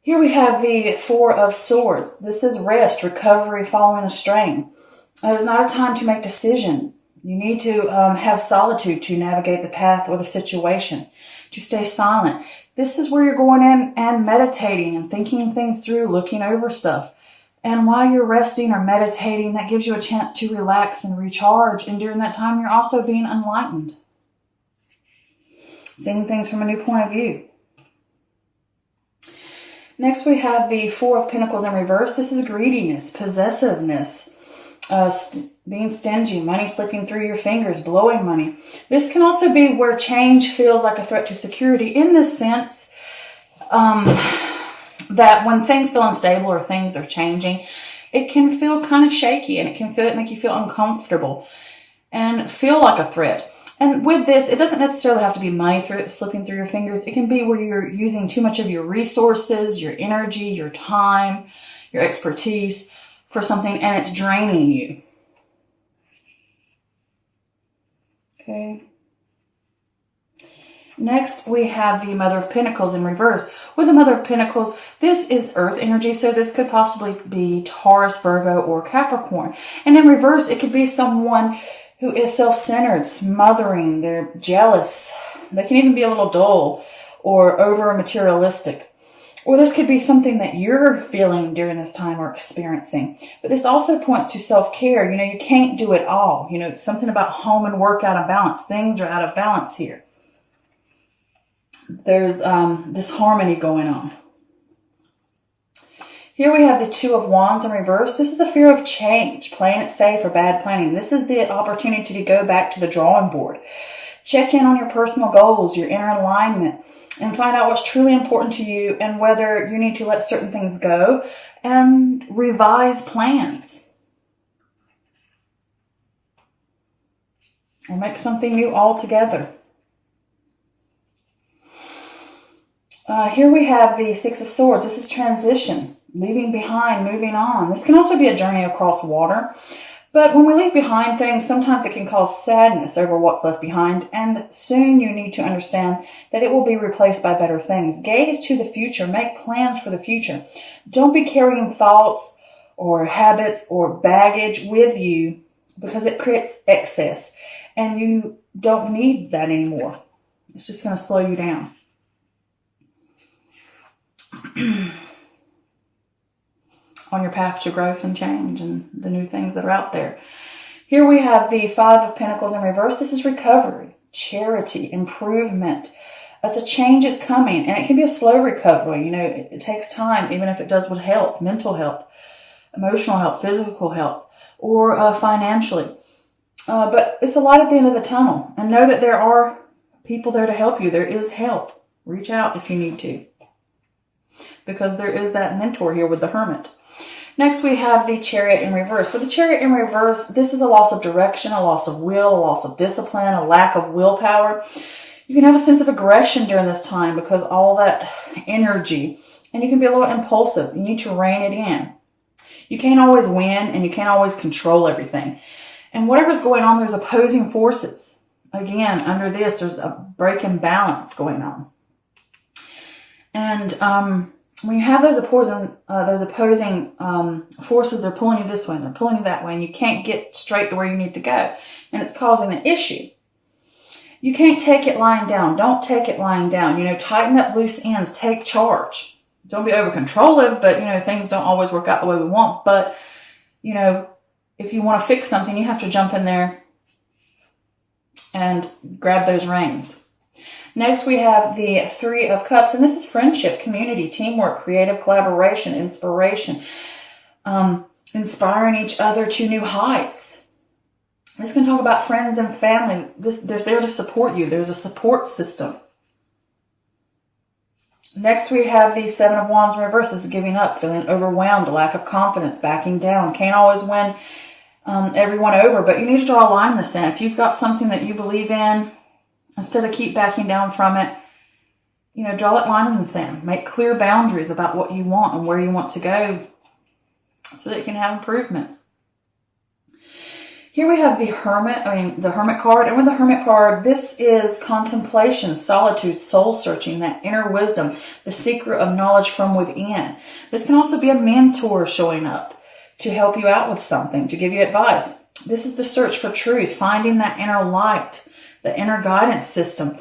Here we have the Four of Swords. This is rest, recovery, following a strain. It is not a time to make decision. You need to have solitude to navigate the path or the situation, to stay silent. This is where you're going in and meditating and thinking things through, looking over stuff. And while you're resting or meditating, that gives you a chance to relax and recharge. And during that time, you're also being enlightened. Seeing things from a new point of view. Next, we have the Four of Pentacles in reverse. This is greediness, possessiveness, being stingy, money slipping through your fingers, blowing money. This can also be where change feels like a threat to security, in the sense that when things feel unstable or things are changing, it can feel kind of shaky, and it can make you feel uncomfortable and feel like a threat. And with this, it doesn't necessarily have to be money slipping through your fingers. It can be where you're using too much of your resources, your energy, your time, your expertise for something, and it's draining you. Okay. Next, we have the Mother of Pentacles in reverse. With the Mother of Pentacles, this is earth energy, so this could possibly be Taurus, Virgo, or Capricorn. And in reverse, it could be someone who is self-centered, smothering, they're jealous. They can even be a little dull or over-materialistic. Or this could be something that you're feeling during this time or experiencing. But this also points to self-care. You can't do it all. Something about home and work out of balance. Things are out of balance here. There's this harmony going on. Here we have the Two of Wands in reverse. This is a fear of change, playing it safe or bad planning. This is the opportunity to go back to the drawing board. Check in on your personal goals, your inner alignment, and find out what's truly important to you and whether you need to let certain things go and revise plans. Or make something new altogether. Here we have the Six of Swords. This is transition. Leaving behind, moving on. This can also be a journey across water. But when we leave behind things, sometimes it can cause sadness over what's left behind. And soon you need to understand that it will be replaced by better things. Gaze to the future. Make plans for the future. Don't be carrying thoughts or habits or baggage with you, because it creates excess. And you don't need that anymore. It's just going to slow you down. On your path to growth and change and the new things that are out there. Here we have the Five of Pentacles in reverse. This is recovery, charity, improvement. As a change is coming, and it can be a slow recovery. It takes time, even if it does with health, mental health, emotional health, physical health, or financially. But it's a light at the end of the tunnel. And know that there are people there to help you. There is help. Reach out if you need to. Because there is that mentor here with the Hermit. Next, we have the Chariot in reverse. With the Chariot in reverse, this is a loss of direction, a loss of will, a loss of discipline, a lack of willpower. You can have a sense of aggression during this time because all that energy, and you can be a little impulsive. You need to rein it in. You can't always win, and you can't always control everything. And whatever's going on, there's opposing forces. Again, under this, there's a break in balance going on. And when you have those opposing forces, they're pulling you this way and they're pulling you that way, and you can't get straight to where you need to go, and it's causing an issue. You can't take it lying down. Don't take it lying down. Tighten up loose ends. Take charge. Don't be over controlling, but things don't always work out the way we want. But if you want to fix something, you have to jump in there and grab those reins. Next, we have the Three of Cups, and this is friendship, community, teamwork, creative collaboration, inspiration, inspiring each other to new heights. I'm just going to talk about friends and family. They're there to support you. There's a support system. Next, we have the Seven of Wands in reverse. This is giving up, feeling overwhelmed, a lack of confidence, backing down. Can't always win everyone over, but you need to draw a line in the sand. If you've got something that you believe in, instead of keep backing down from it, draw that line in the sand. Make clear boundaries about what you want and where you want to go so that you can have improvements. Here we have the Hermit card. And with the Hermit card, this is contemplation, solitude, soul searching, that inner wisdom, the secret of knowledge from within. This can also be a mentor showing up to help you out with something, to give you advice. This is the search for truth, finding that inner light, the inner guidance system,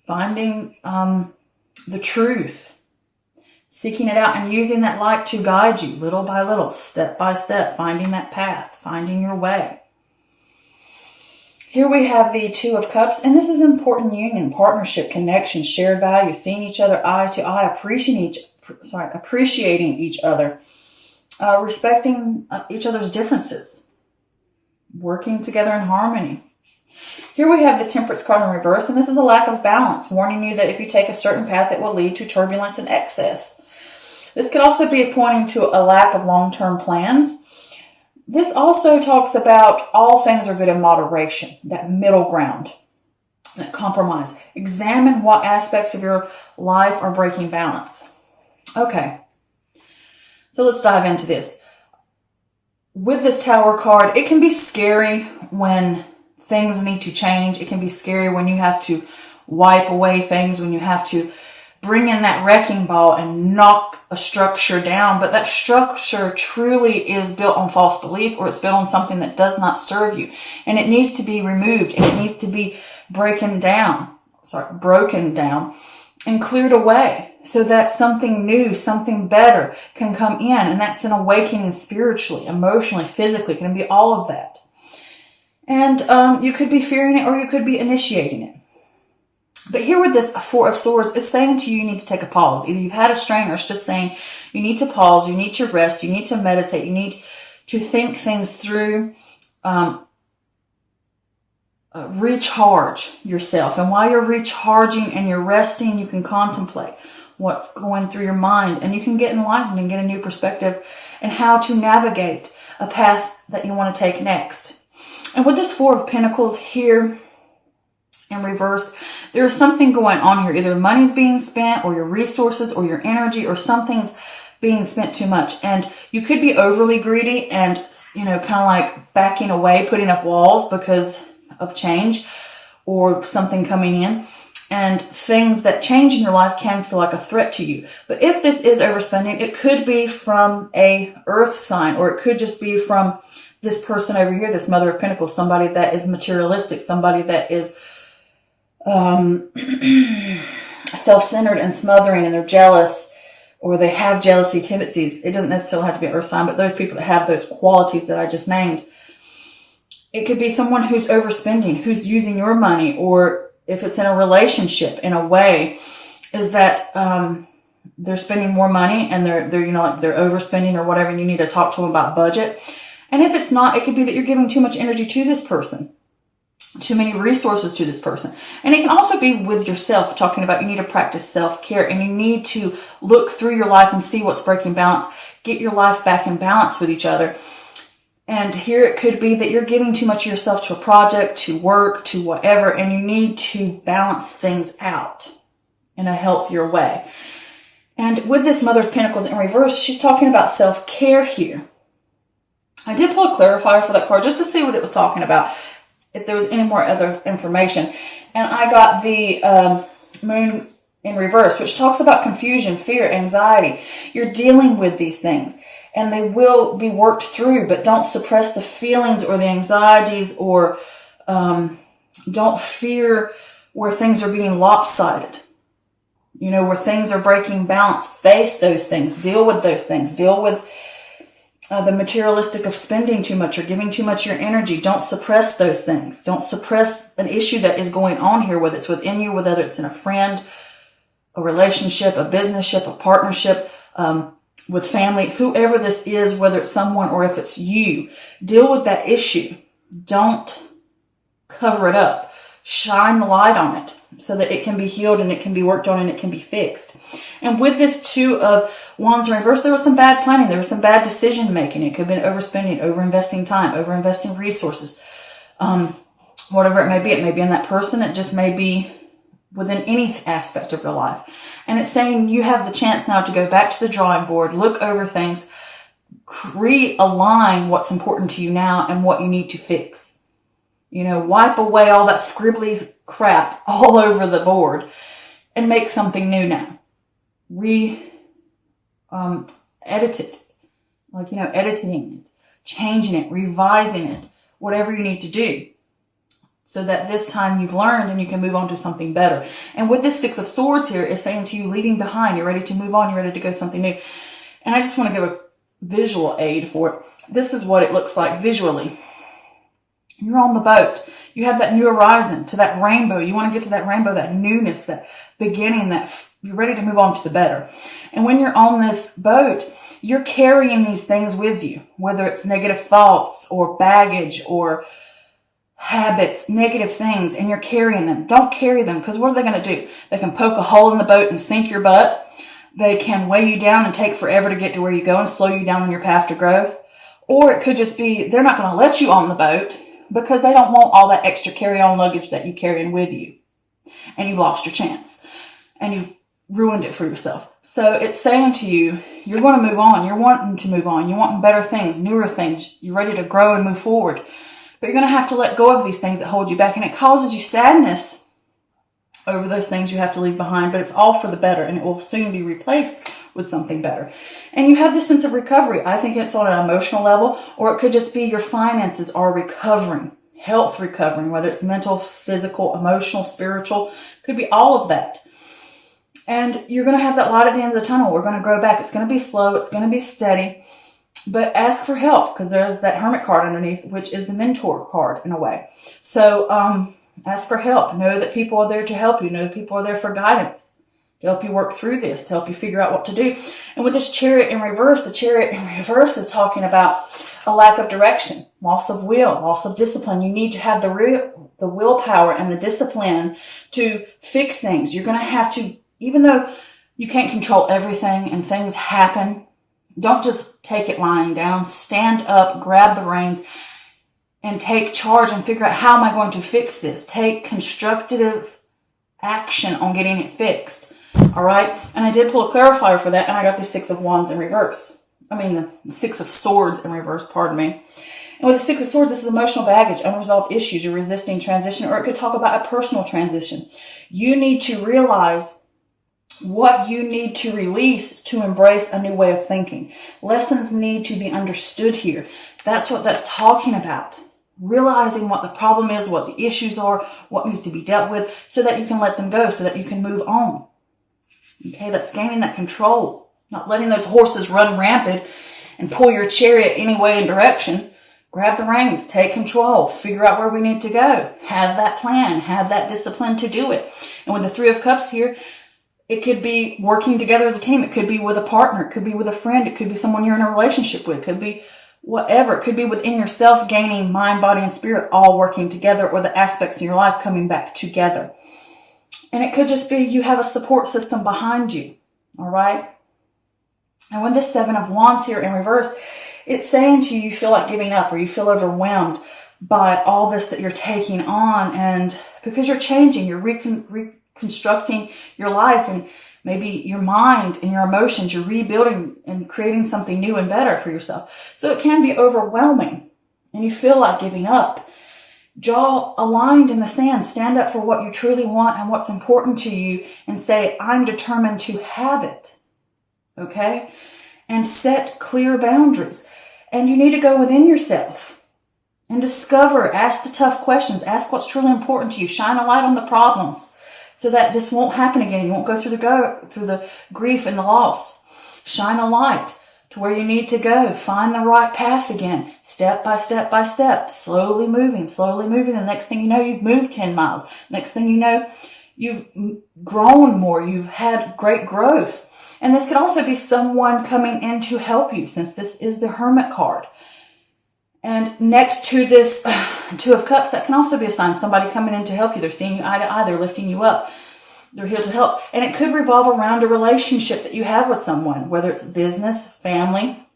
finding the truth, seeking it out and using that light to guide you little by little, step by step, finding that path, finding your way. Here we have the Two of Cups, and this is important union, partnership, connection, shared value, seeing each other eye to eye, appreciating each other, respecting each other's differences, working together in harmony. Here we have the Temperance card in reverse, and this is a lack of balance, warning you that if you take a certain path, it will lead to turbulence and excess. This could also be pointing to a lack of long-term plans. This also talks about all things are good in moderation, that middle ground, that compromise. Examine what aspects of your life are breaking balance. Okay, so let's dive into this. With this Tower card, it can be scary when things need to change. It can be scary when you have to wipe away things, when you have to bring in that wrecking ball and knock a structure down. But that structure truly is built on false belief, or it's built on something that does not serve you. And it needs to be removed, and it needs to be broken down and cleared away so that something new, something better can come in. And that's an awakening spiritually, emotionally, physically. It can be all of that. And you could be fearing it, or you could be initiating it. But here with this Four of Swords, is saying to you, you need to take a pause. Either you've had a strain, or it's just saying you need to pause, you need to rest, you need to meditate, you need to think things through, recharge yourself. And while you're recharging and you're resting, you can contemplate what's going through your mind, and you can get enlightened and get a new perspective and how to navigate a path that you want to take next. And with this Four of Pentacles here in reverse, there is something going on here. Either money's being spent, or your resources, or your energy, or something's being spent too much. And you could be overly greedy and, kind of like backing away, putting up walls because of change or something coming in. And things that change in your life can feel like a threat to you. But if this is overspending, it could be from a earth sign, or it could just be from this person over here, this Mother of Pentacles, somebody that is materialistic, somebody that is self-centered and smothering, and they're jealous, or they have jealousy tendencies. It doesn't necessarily have to be an earth sign, but those people that have those qualities that I just named. It could be someone who's overspending, who's using your money, or if it's in a relationship in a way, is that they're spending more money and they're overspending or whatever, and you need to talk to them about budget. And if it's not, it could be that you're giving too much energy to this person, too many resources to this person. And it can also be with yourself, talking about you need to practice self-care, and you need to look through your life and see what's breaking balance, get your life back in balance with each other. And here it could be that you're giving too much of yourself to a project, to work, to whatever, and you need to balance things out in a healthier way. And with this Mother of Pentacles in reverse, she's talking about self-care here. I did pull a clarifier for that card just to see what it was talking about, if there was any more other information. And I got the Moon in reverse, which talks about confusion, fear, anxiety. You're dealing with these things, and they will be worked through, but don't suppress the feelings or the anxieties, or don't fear where things are being lopsided. Where things are breaking balance. Face those things. Deal with those things. Deal with the materialistic of spending too much or giving too much of your energy. Don't suppress those things. Don't suppress an issue that is going on here, whether it's within you, whether it's in a friend, a relationship, a businessship, a partnership, with family, whoever this is, whether it's someone or if it's you. Deal with that issue. Don't cover it up. Shine the light on it so that it can be healed and it can be worked on and it can be fixed. And with this Two of Wands in reverse, there was some bad planning. There was some bad decision making. It could have been overspending, overinvesting time, overinvesting resources, whatever it may be. It may be in that person. It just may be within any aspect of your life. And it's saying you have the chance now to go back to the drawing board, look over things, realign what's important to you now and what you need to fix. You know, wipe away all that scribbly crap all over the board and make something new now. Edit it. Like, you know, editing it, changing it, revising it, whatever you need to do. So that this time you've learned and you can move on to something better. And with this Six of Swords here, is saying to you, leaving behind, you're ready to move on, you're ready to go something new. And I just want to give a visual aid for it. This is what it looks like visually. You're on the boat. You have that new horizon to that rainbow. You want to get to that rainbow, that newness, that beginning, that you're ready to move on to the better. And when you're on this boat, you're carrying these things with you, whether it's negative thoughts or baggage or habits, negative things, and you're carrying them. Don't carry them, because what are they going to do? They can poke a hole in the boat and sink your butt. They can weigh you down and take forever to get to where you go and slow you down on your path to growth. Or it could just be they're not going to let you on the boat because they don't want all that extra carry-on luggage that you carry in with you. And you've lost your chance. And you've ruined it for yourself. So it's saying to you, you're going to move on. You're wanting to move on. You're wanting better things, newer things. You're ready to grow and move forward. But you're going to have to let go of these things that hold you back. And it causes you sadness over those things you have to leave behind. But it's all for the better. And it will soon be replaced with something better. And you have this sense of recovery. I think it's on an emotional level. Or it could just be your finances are recovering. Health recovering. Whether it's mental, physical, emotional, spiritual. Could be all of that. And you're going to have that light at the end of the tunnel. We're going to grow back. It's going to be slow. It's going to be steady. But ask for help, because there's that Hermit card underneath, which is the mentor card in a way. So ask for help. Know that people are there to help you. Know that people are there for guidance, to help you work through this, to help you figure out what to do. And with this Chariot in reverse, the Chariot in reverse is talking about a lack of direction, loss of will, loss of discipline. You need to have the willpower and the discipline to fix things. You're going to have to, even though you can't control everything and things happen, don't just take it lying down. Stand up, grab the reins, and take charge and figure out, how am I going to fix this? Take constructive action on getting it fixed. All right? And I did pull a clarifier for that, and I got the Six of Wands in reverse. The Six of Swords in reverse, pardon me. And with the Six of Swords, this is emotional baggage, unresolved issues, you're resisting transition, or it could talk about a personal transition. You need to realize what you need to release to embrace a new way of thinking. Lessons need to be understood here. That's what that's talking about. Realizing what the problem is, what the issues are, what needs to be dealt with, so that you can let them go, so that you can move on. Okay, that's gaining that control. Not letting those horses run rampant and pull your chariot any way and direction. Grab the reins, take control, figure out where we need to go. Have that plan, have that discipline to do it. And with the Three of Cups here, it could be working together as a team. It could be with a partner. It could be with a friend. It could be someone you're in a relationship with. It could be whatever. It could be within yourself, gaining mind, body, and spirit all working together, or the aspects in your life coming back together. And it could just be you have a support system behind you. All right? And with this Seven of Wands here in reverse, it's saying to you, you feel like giving up, or you feel overwhelmed by all this that you're taking on. And because you're changing, you're reconstructing your life and maybe your mind and your emotions, you're rebuilding and creating something new and better for yourself. So it can be overwhelming and you feel like giving up. Jaw aligned in the sand. Stand up for what you truly want and what's important to you and say, I'm determined to have it. Okay? And set clear boundaries. And you need to go within yourself and discover, ask the tough questions, ask what's truly important to you, shine a light on the problems, so that this won't happen again. You won't go through the grief and the loss. Shine a light to where you need to go. Find the right path again, step by step by step, slowly moving. And next thing you know, you've moved 10 miles. Next thing you know, you've grown more. You've had great growth. And this could also be someone coming in to help you, since this is the Hermit card. And next to this Two of Cups, that can also be a sign. Somebody coming in to help you. They're seeing you eye to eye. They're lifting you up. They're here to help. And it could revolve around a relationship that you have with someone, whether it's business, family,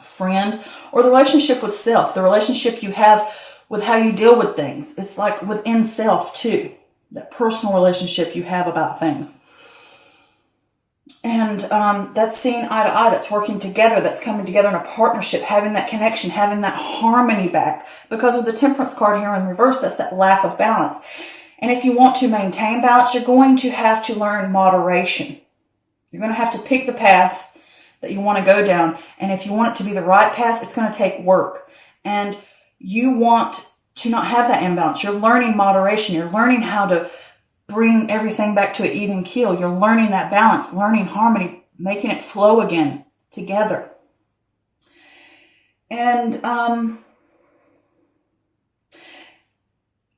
friend, or the relationship with self, the relationship you have with how you deal with things. It's like within self too, that personal relationship you have about things. And that's seeing eye to eye, that's working together, that's coming together in a partnership, having that connection, having that harmony back. Because with the Temperance card here in reverse, that's that lack of balance. And if you want to maintain balance, you're going to have to learn moderation. You're going to have to pick the path that you want to go down. And if you want it to be the right path, it's going to take work. And you want to not have that imbalance. You're learning moderation. You're learning how to bring everything back to an even keel. You're learning that balance, learning harmony, making it flow again together. And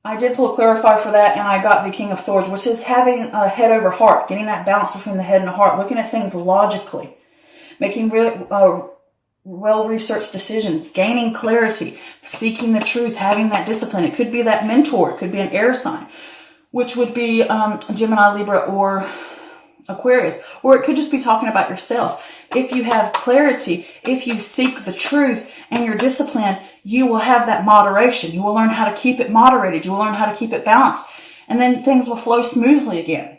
I did pull a clarifier for that, and I got the King of Swords, which is having a head over heart, getting that balance between the head and the heart, looking at things logically, making really well-researched decisions, gaining clarity, seeking the truth, having that discipline. It could be that mentor. It could be an air sign, which would be Gemini, Libra, or Aquarius. Or it could just be talking about yourself. If you have clarity, if you seek the truth and your discipline, you will have that moderation. You will learn how to keep it moderated. You will learn how to keep it balanced. And then things will flow smoothly again.